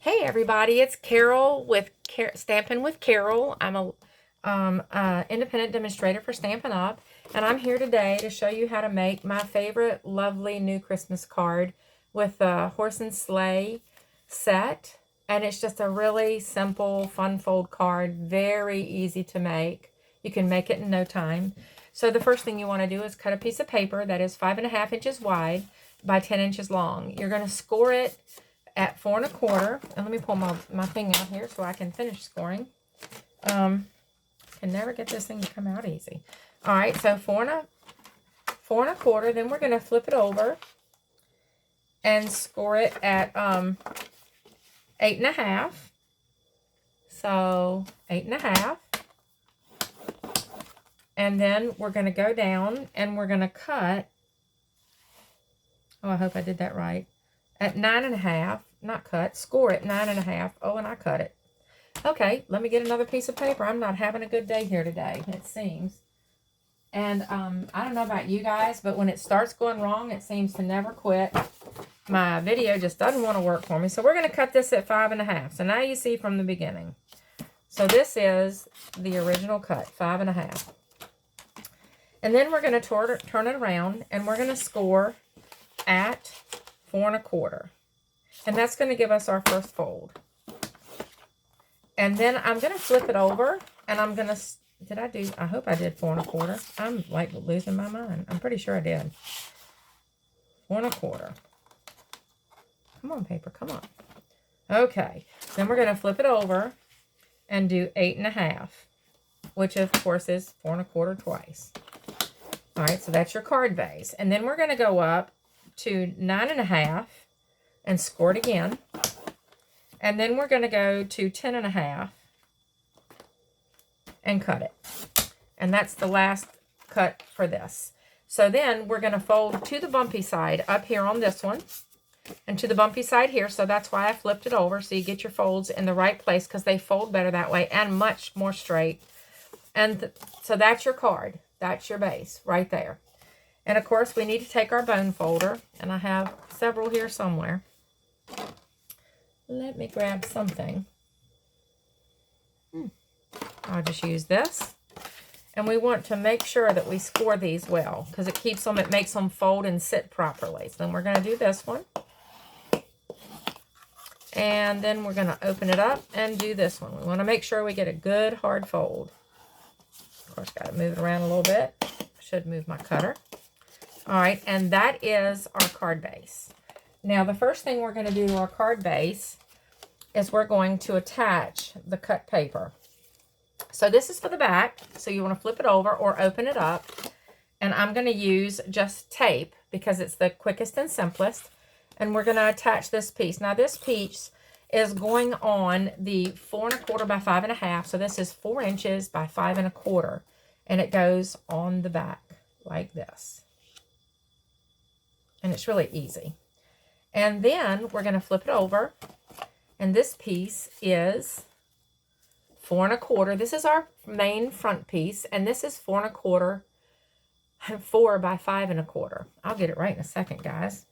Hey everybody, it's Carol with Stampin' with Carol. I'm a independent demonstrator for Stampin' Up, and I'm here today to show you how to make my favorite lovely new Christmas card with a horse and sleigh set. And it's just a really simple, fun fold card, very easy to make. You can make it in no time. So the first thing you want to do is cut a piece of paper that is 5.5 inches wide by 10 inches long. You're going to score it at 4 1/4, and let me pull my thing out here so I can finish scoring. Can never get this thing to come out easy. All right, so 4 1/4. Then we're going to flip it over and score it at 8 1/2. So 8 1/2, and then we're going to go down and we're going to cut. Oh, I hope I did that right. At 9 1/2, not cut, score it 9 1/2. Oh, and I cut it. Okay, let me get another piece of paper. I'm not having a good day here today, it seems. And I don't know about you guys, but when it starts going wrong, it seems to never quit. My video just doesn't want to work for me. So we're going to cut this at 5 1/2. So now you see from the beginning. So this is the original cut, 5 1/2. And then we're going to turn it around, and we're going to score at 4 1/4, and that's going to give us our first fold. And then I'm going to flip it over, and I'm going to, I hope I did 4 1/4. I'm like losing my mind. I'm pretty sure I did. 4 1/4. Come on, paper, come on. Okay, then we're going to flip it over and do 8 1/2, which of course is 4 1/4 twice. All right, so that's your card base. And then we're going to go up to 9 1/2 and score it again. And then we're going to go to 10 1/2 and cut it. And that's the last cut for this. So then we're going to fold to the bumpy side up here on this one and to the bumpy side here. So that's why I flipped it over, so you get your folds in the right place, because they fold better that way and much more straight. And so that's your card. That's your base right there. And of course, we need to take our bone folder, and I have several here somewhere. Let me grab something. I'll just use this. And we want to make sure that we score these well, because it makes them fold and sit properly. So then we're going to do this one. And then we're going to open it up and do this one. We want to make sure we get a good hard fold. Of course, got to move it around a little bit. I should move my cutter. All right, and that is our card base. Now, the first thing we're going to do to our card base is we're going to attach the cut paper. So this is for the back, so you want to flip it over or open it up. And I'm going to use just tape because it's the quickest and simplest. And we're going to attach this piece. Now, this piece is going on the 4 1/4 by 5 1/2. So this is 4 inches by 5 1/4. And it goes on the back like this. And it's really easy. And then we're going to flip it over. And this piece is 4 1/4. This is our main front piece. And this is 4 1/4, 4 by 5 1/4. I'll get it right in a second, guys.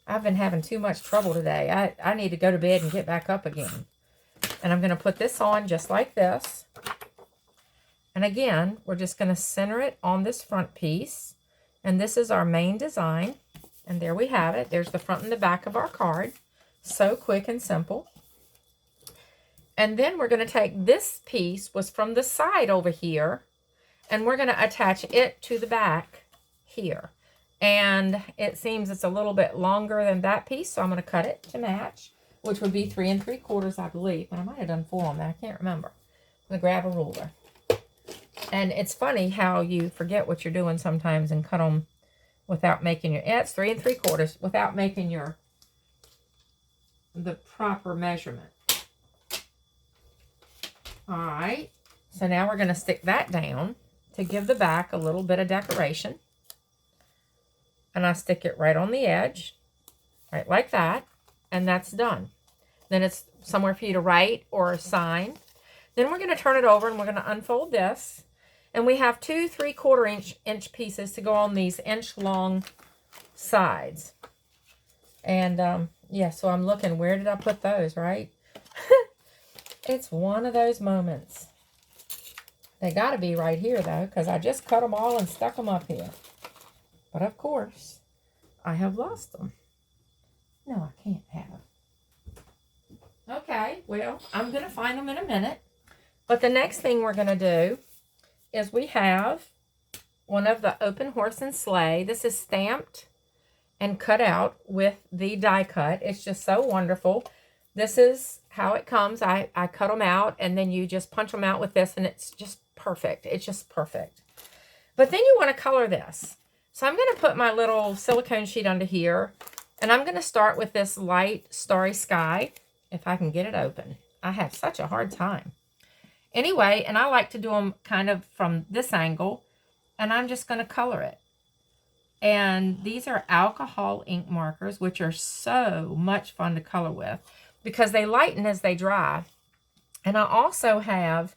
I've been having too much trouble today. I need to go to bed and get back up again. And I'm going to put this on just like this. And again, we're just going to center it on this front piece. And this is our main design. And there we have it. There's the front and the back of our card. So quick and simple. And then we're going to take this piece, was from the side over here, and we're going to attach it to the back here. And it seems it's a little bit longer than that piece, so I'm going to cut it to match, which would be 3 3/4, I believe. But I might have done 4 on that. I can't remember. I'm going to grab a ruler. And it's funny how you forget what you're doing sometimes and cut them without making your, it's 3 3/4, without making the proper measurement. All right, so now we're going to stick that down to give the back a little bit of decoration. And I stick it right on the edge, right like that, and that's done. Then it's somewhere for you to write or sign. Then we're going to turn it over, and we're going to unfold this. And we have 2 3/4 inch pieces to go on these inch-long sides. And Yeah, so I'm looking, where did I put those, right? It's one of those moments. They got to be right here, though, because I just cut them all and stuck them up here. But, of course, I have lost them. No, I can't have. Okay, well, I'm going to find them in a minute. But the next thing we're going to do is we have one of the Open Horse and Sleigh. This is stamped and cut out with the die cut. It's just so wonderful. This is how it comes. I cut them out, and then you just punch them out with this, and it's just perfect. It's just perfect. But then you want to color this. So I'm going to put my little silicone sheet under here, and I'm going to start with this light Starry Sky, if I can get it open. I have such a hard time. Anyway, and I like to do them kind of from this angle, and I'm just going to color it. And these are alcohol ink markers, which are so much fun to color with because they lighten as they dry. And I also have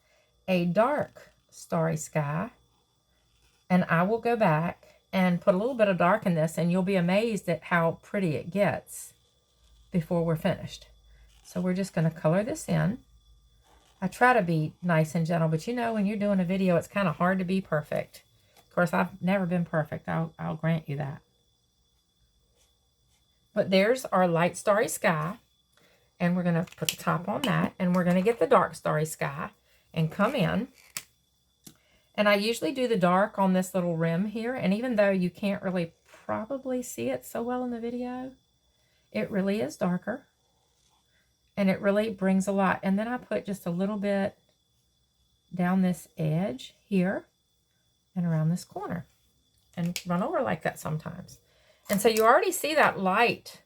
a dark Starry Sky, and I will go back and put a little bit of dark in this, and you'll be amazed at how pretty it gets before we're finished. So we're just going to color this in. I try to be nice and gentle, but you know, when you're doing a video, it's kind of hard to be perfect. Of course, I've never been perfect. I'll grant you that. But there's our light Starry Sky, and we're going to put the top on that, and we're going to get the dark Starry Sky and come in. And I usually do the dark on this little rim here, and even though you can't really probably see it so well in the video, it really is darker, and it really brings a lot. And then I put just a little bit down this edge here and around this corner and run over like that sometimes. And so you already see that light,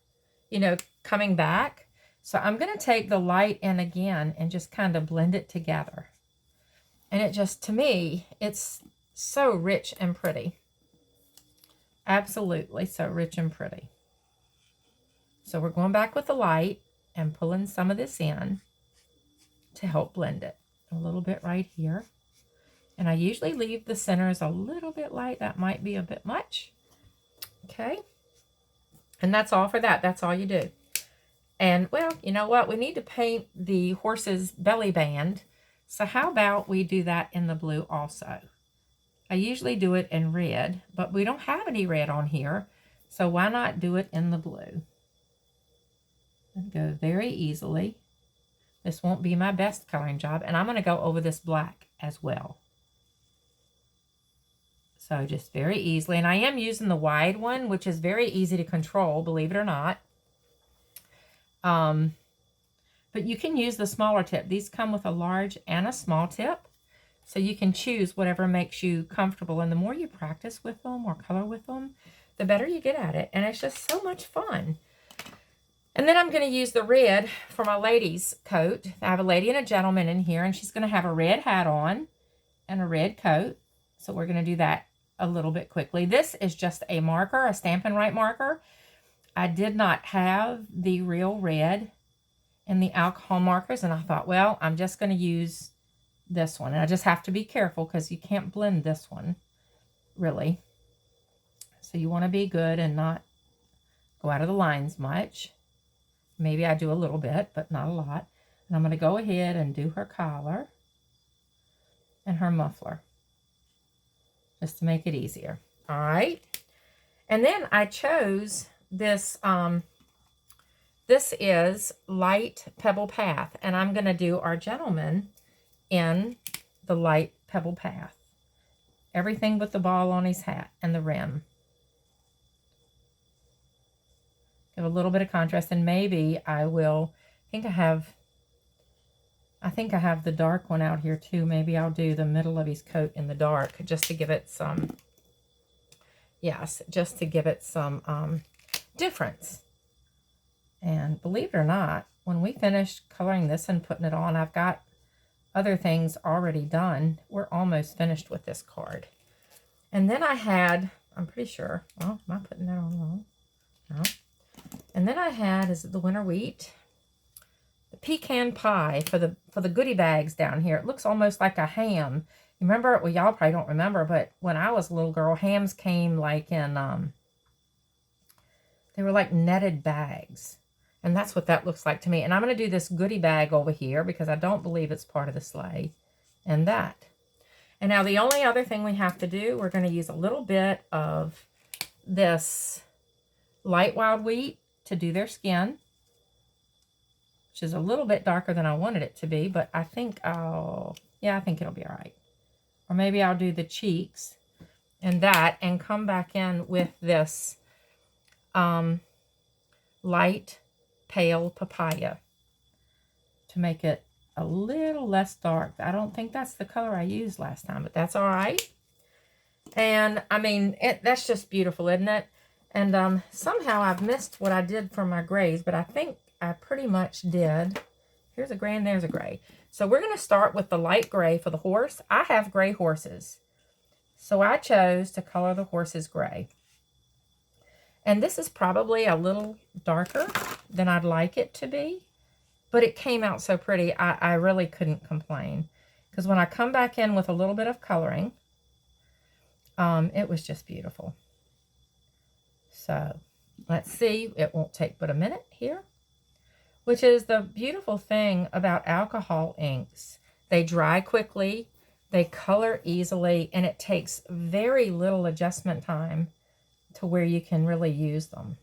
you know, coming back. So I'm going to take the light in again and just kind of blend it together. And it just, to me, it's so rich and pretty. Absolutely so rich and pretty. So we're going back with the light and pulling some of this in to help blend it. A little bit right here. And I usually leave the centers a little bit light. That might be a bit much. Okay. And that's all for that. That's all you do. And, well, you know what? We need to paint the horse's belly band. So how about we do that in the blue also? I usually do it in red, but we don't have any red on here. So why not do it in the blue? And go very easily. This won't be my best coloring job. And I'm going to go over this black as well. So just very easily. And I am using the wide one, which is very easy to control, believe it or not. But you can use the smaller tip. These come with a large and a small tip. So you can choose whatever makes you comfortable. And the more you practice with them or color with them, the better you get at it. And it's just so much fun. And then I'm going to use the red for my lady's coat. I have a lady and a gentleman in here, and she's going to have a red hat on and a red coat. So we're going to do that a little bit quickly. This is just a marker, a Stampin' Right marker. I did not have the real red in the alcohol markers, and I thought, well, I'm just going to use this one. And I just have to be careful because you can't blend this one, really. So you want to be good and not go out of the lines much. Maybe I do a little bit, but not a lot. And I'm going to go ahead and do her collar and her muffler, just to make it easier. All right. And then I chose this, this is Light Pebble Path, and I'm going to do our gentleman in the Light Pebble Path. Everything but the ball on his hat and the rim. Give a little bit of contrast, and maybe I will, I think I have the dark one out here too. Maybe I'll do the middle of his coat in the dark just to give it some, yes, just to give it some difference. And believe it or not, when we finish coloring this and putting it on, I've got other things already done. We're almost finished with this card. And then I had, I'm pretty sure, well, am I putting that on wrong? No. And then I had, is it the winter wheat? The pecan pie for the goodie bags down here. It looks almost like a ham. You remember, well, y'all probably don't remember, but when I was a little girl, hams came like in, they were like netted bags. And that's what that looks like to me. And I'm going to do this goodie bag over here because I don't believe it's part of the sleigh. And that. And now the only other thing we have to do, we're going to use a little bit of this light wild wheat to do their skin, which is a little bit darker than I wanted it to be, but I think I think it'll be all right. Or maybe I'll do the cheeks and that and come back in with this light pale papaya to make it a little less dark. I don't think that's the color I used last time, but that's all right. And I mean, that's just beautiful, isn't it? And somehow I've missed what I did for my grays, but I think I pretty much did. Here's a gray and there's a gray. So we're going to start with the light gray for the horse. I have gray horses, so I chose to color the horses gray. And this is probably a little darker than I'd like it to be, but it came out so pretty, I really couldn't complain. Because when I come back in with a little bit of coloring, it was just beautiful. So let's see, it won't take but a minute here, which is the beautiful thing about alcohol inks. They dry quickly, they color easily, and it takes very little adjustment time to where you can really use them.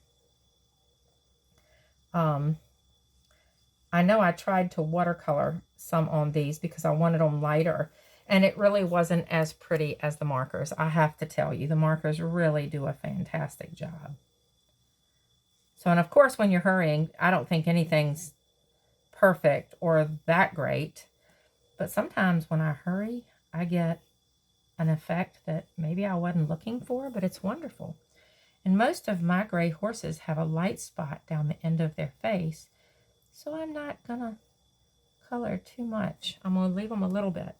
I know I tried to watercolor some on these because I wanted them lighter, and it really wasn't as pretty as the markers. I have to tell you, the markers really do a fantastic job. So, and of course, when you're hurrying, I don't think anything's perfect or that great, but sometimes when I hurry, I get an effect that maybe I wasn't looking for, but it's wonderful. And most of my gray horses have a light spot down the end of their face, so I'm not gonna color too much. I'm gonna leave them a little bit.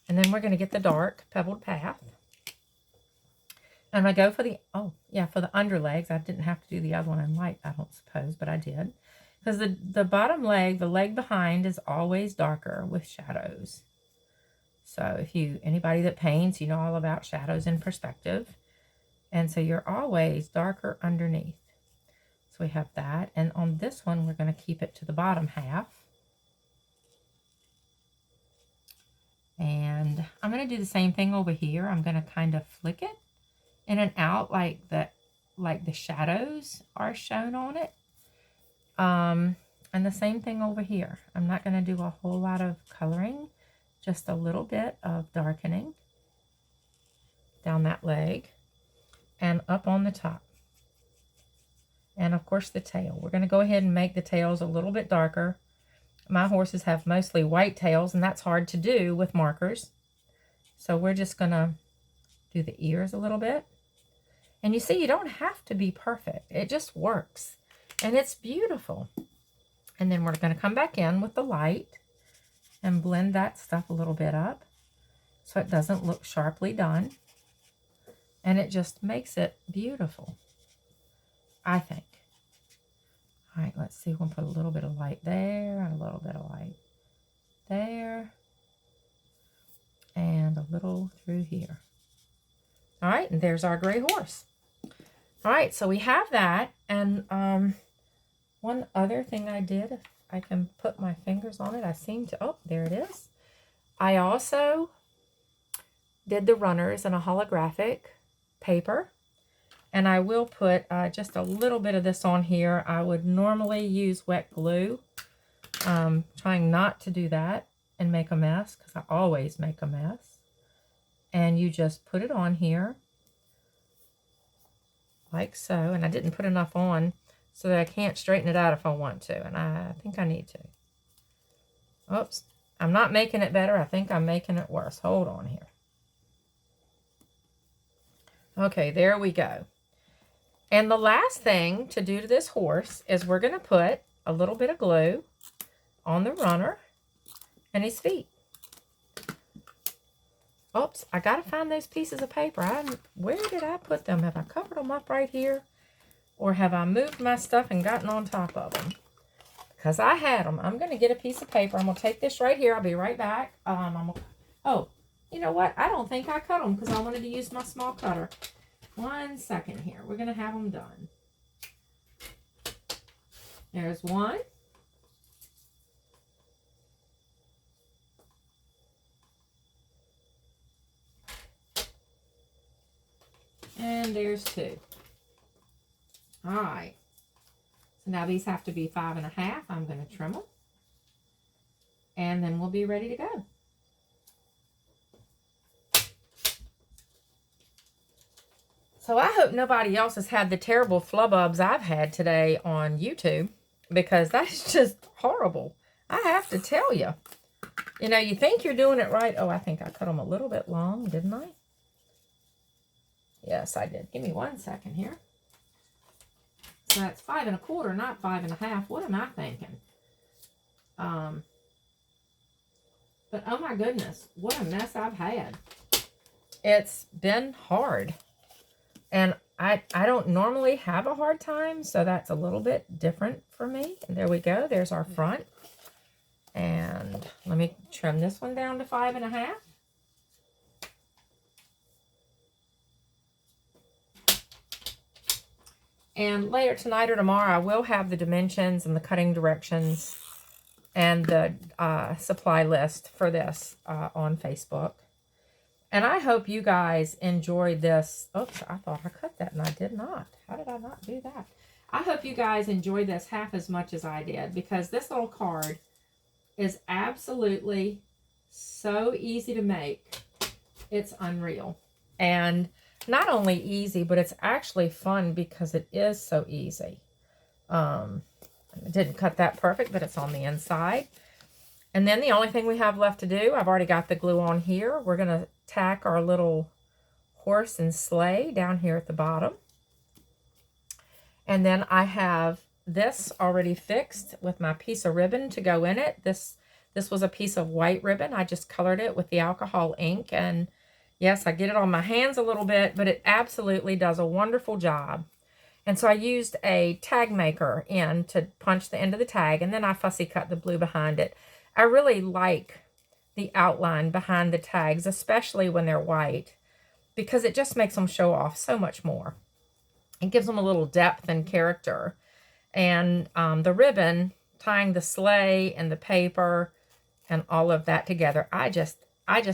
And then we're gonna get the dark pebbled path. And I go for the, for the underlegs. I didn't have to do the other one in light, I don't suppose, but I did. Because the bottom leg, the leg behind, is always darker with shadows. So if anybody that paints, you know all about shadows and perspective. And so you're always darker underneath. So we have that. And on this one, we're going to keep it to the bottom half. And I'm going to do the same thing over here. I'm going to kind of flick it in and out like the shadows are shown on it. And the same thing over here. I'm not going to do a whole lot of coloring, just a little bit of darkening down that leg and up on the top. And of course the tail. We're going to go ahead and make the tails a little bit darker. My horses have mostly white tails, and that's hard to do with markers. So we're just going to do the ears a little bit. And you see, you don't have to be perfect. It just works. And it's beautiful. And then we're going to come back in with the light and blend that stuff a little bit up so it doesn't look sharply done. And it just makes it beautiful, I think. All right, let's see. We'll put a little bit of light there and a little bit of light there and a little through here. All right, and there's our gray horse. All right, so we have that. And one other thing I did, if I can put my fingers on it, I seem to, oh, there it is. I also did the runners in a holographic paper. And I will put just a little bit of this on here. I would normally use wet glue. Trying not to do that and make a mess, because I always make a mess. And you just put it on here like so. And I didn't put enough on so that I can't straighten it out if I want to. And I think I need to. Oops. I'm not making it better. I think I'm making it worse. Hold on here. Okay, there we go. And the last thing to do to this horse is we're going to put a little bit of glue on the runner and his feet. Oops, I got to find those pieces of paper. Where did I put them? Have I covered them up right here? Or have I moved my stuff and gotten on top of them? Because I had them. I'm going to get a piece of paper. I'm going to take this right here. I'll be right back. Oh, you know what? I don't think I cut them because I wanted to use my small cutter. 1 second here. We're going to have them done. There's one. And there's two. All right. So now these have to be 5.5. I'm going to trim them. And then we'll be ready to go. So I hope nobody else has had the terrible flubbubs I've had today on YouTube, because that's just horrible. I have to tell you. You know, you think you're doing it right. Oh, I think I cut them a little bit long, didn't I? Yes, I did. Give me 1 second here. So that's 5.25, not 5.5. What am I thinking? But oh my goodness, what a mess I've had. It's been hard. And I don't normally have a hard time, so that's a little bit different for me. And there we go. There's our front. And let me trim this one down to 5.5. And later tonight or tomorrow, I will have the dimensions and the cutting directions and the supply list for this on Facebook. And I hope you guys enjoyed this. Oops, I thought I cut that and I did not. How did I not do that? I hope you guys enjoyed this half as much as I did, because this little card is absolutely so easy to make. It's unreal. And not only easy, but it's actually fun because it is so easy. I didn't cut that perfect, but it's on the inside. And then the only thing we have left to do, I've already got the glue on here. We're going to tack our little horse and sleigh down here at the bottom. And then I have this already fixed with my piece of ribbon to go in it. This was a piece of white ribbon. I just colored it with the alcohol ink. And yes, I get it on my hands a little bit, but it absolutely does a wonderful job. And so I used a tag maker in to punch the end of the tag, and then I fussy cut the blue behind it. I really like the outline behind the tags, especially when they're white, because it just makes them show off so much more. It gives them a little depth and character. And the ribbon, tying the sleigh and the paper and all of that together, I just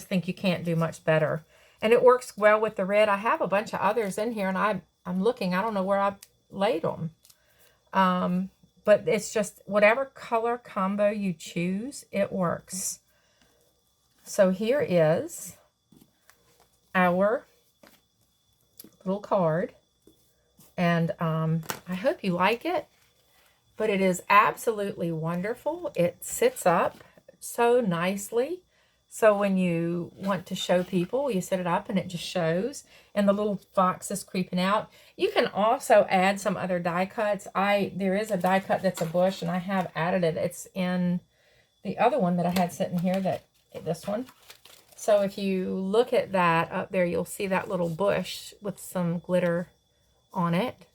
think you can't do much better. And it works well with the red. I have a bunch of others in here, and I'm looking. I don't know where I laid them. But it's just whatever color combo you choose, it works. So here is our little card. And I hope you like it. But it is absolutely wonderful. It sits up so nicely. So when you want to show people, you set it up and it just shows. And the little fox is creeping out. You can also add some other die cuts. There is a die cut that's a bush, and I have added it. It's in the other one that I had sitting here, this one. So if you look at that up there, you'll see that little bush with some glitter on it.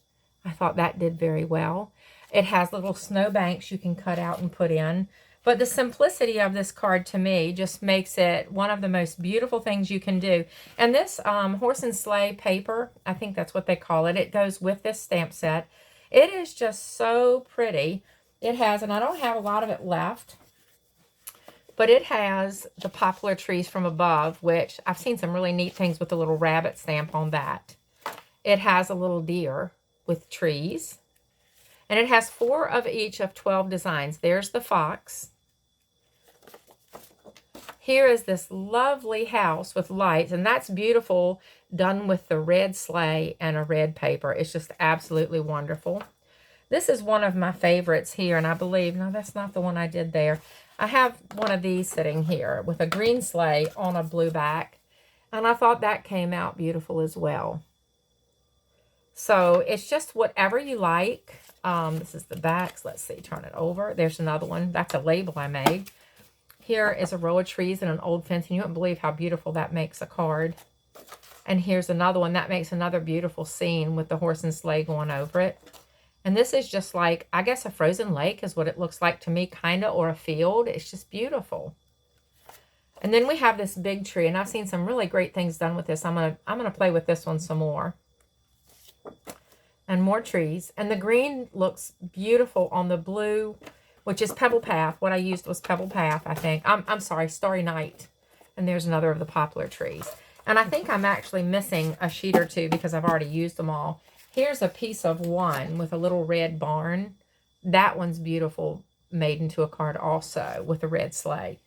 I thought that did very well. It has little snowbanks you can cut out and put in. But the simplicity of this card, to me, just makes it one of the most beautiful things you can do. And this horse and sleigh paper, I think that's what they call it, it goes with this stamp set. It is just so pretty. It has, and I don't have a lot of it left, but it has the poplar trees from above, which I've seen some really neat things with the little rabbit stamp on that. It has a little deer with trees. And it has 4 of each of 12 designs. There's the fox. Here is this lovely house with lights, and that's beautiful, done with the red sleigh and a red paper. It's just absolutely wonderful. This is one of my favorites here, and I believe, no, that's not the one I did there. I have one of these sitting here with a green sleigh on a blue back, and I thought that came out beautiful as well. So it's just whatever you like. This is the backs. Let's see, turn it over. There's another one. That's a label I made. Here is a row of trees and an old fence, and you wouldn't believe how beautiful that makes a card. And here's another one. That makes another beautiful scene with the horse and sleigh going over it. And this is just like, I guess a frozen lake is what it looks like to me, kind of, or a field. It's just beautiful. And then we have this big tree, and I've seen some really great things done with this. I'm gonna play with this one some more. and more trees. And the green looks beautiful on the blue, which is Pebble Path. What I used was Pebble Path, I think. I'm sorry, Starry Night. And there's another of the poplar trees. And I think I'm actually missing a sheet or two because I've already used them all. Here's a piece of one with a little red barn. That one's beautiful, made into a card also with a red sleigh.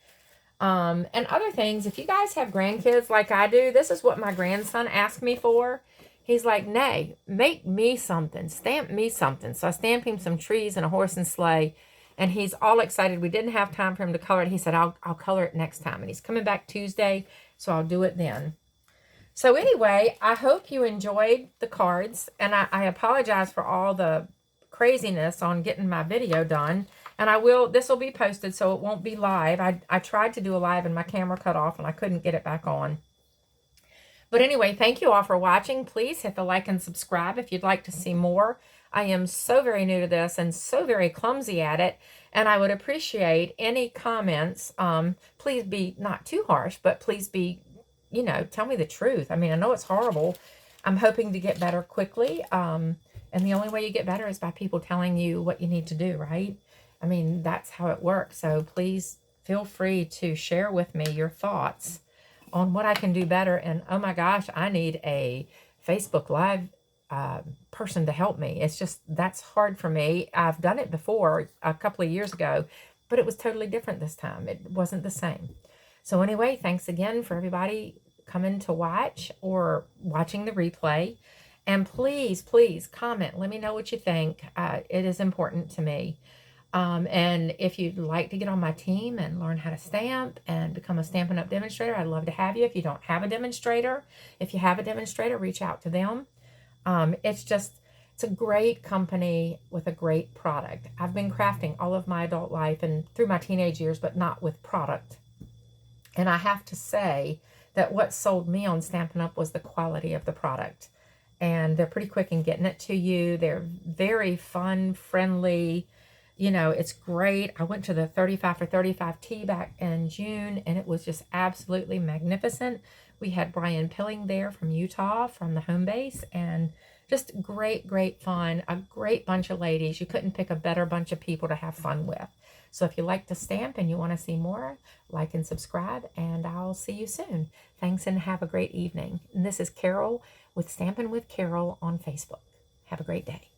And other things, if you guys have grandkids like I do, this is what my grandson asked me for. He's like, Nay, make me something. Stamp me something. So I stamped him some trees and a horse and sleigh. And he's all excited. We didn't have time for him to color it. He said, I'll color it next time. And he's coming back Tuesday, so I'll do it then. So anyway, I hope you enjoyed the cards. And I apologize for all the craziness on getting my video done. And this will be posted, so it won't be live. I tried to do a live and my camera cut off and I couldn't get it back on. But anyway, thank you all for watching. Please hit the like and subscribe if you'd like to see more. I am so very new to this and so very clumsy at it. And I would appreciate any comments. Please be not too harsh, but please be, tell me the truth. I mean, I know it's horrible. I'm hoping to get better quickly. And the only way you get better is by people telling you what you need to do, right? I mean, that's how it works. So please feel free to share with me your thoughts on what I can do better. And oh my gosh, I need a Facebook Live person to help me. It's just, that's hard for me. I've done it before a couple of years ago, but it was totally different this time. It wasn't the same. So anyway, thanks again for everybody coming to watch or watching the replay. And please, please comment. Let me know what you think. It is important to me. And if you'd like to get on my team and learn how to stamp and become a Stampin' Up! Demonstrator, I'd love to have you. If you don't have a demonstrator, if you have a demonstrator, reach out to them. It's a great company with a great product. I've been crafting all of my adult life and through my teenage years, but not with product. And I have to say that what sold me on Stampin' Up! Was the quality of the product. And they're pretty quick in getting it to you. They're very fun, friendly. It's great. I went to the 35 for 35 tea back in June, and it was just absolutely magnificent. We had Brian Pilling there from Utah, from the home base, and just great, great fun. A great bunch of ladies. You couldn't pick a better bunch of people to have fun with. So if you like to stamp and you want to see more, like and subscribe, and I'll see you soon. Thanks, and have a great evening. And this is Carol with Stampin' with Carol on Facebook. Have a great day.